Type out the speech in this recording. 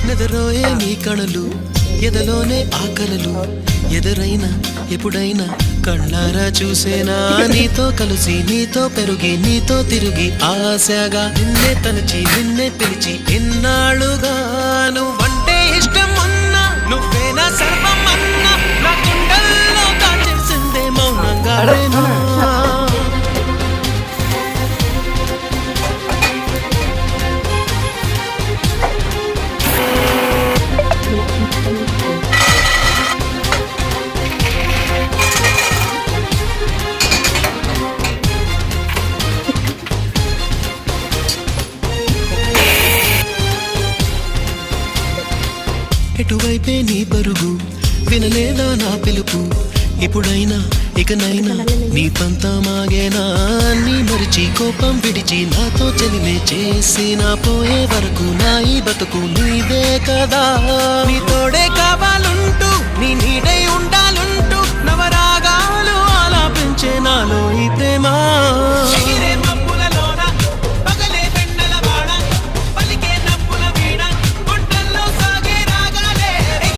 నెదరోయే నీ కణలు ఎదలోనే ఆకలలు ఎదురైనా ఎప్పుడైనా కళ్ళారా చూసేనా నీతో కలిసి నీతో పెరిగి నీతో తిరిగి ఆశగా నిన్నే తలచి నిన్నే పిలిచి ఎన్నాళ్ళుగా నువ్వంటే ఇష్టం ఉన్నా నువ్వేనా సర్వం అన్నా నా గుండెల్లో దాచేసిందే మౌనంగాడేనా ఎటువైపే నీ పరుగు వినలేదా నా పిలుపు ఇప్పుడైనా ఇకనైనా నీ పంతమాగేనా నీ మరిచి కోపం విడిచి నాతో చెలిమే చేసి నా పోయే వరకు నా ఈ బతుకు నీదే కదా నీ తోడే కావాలంటూ నీ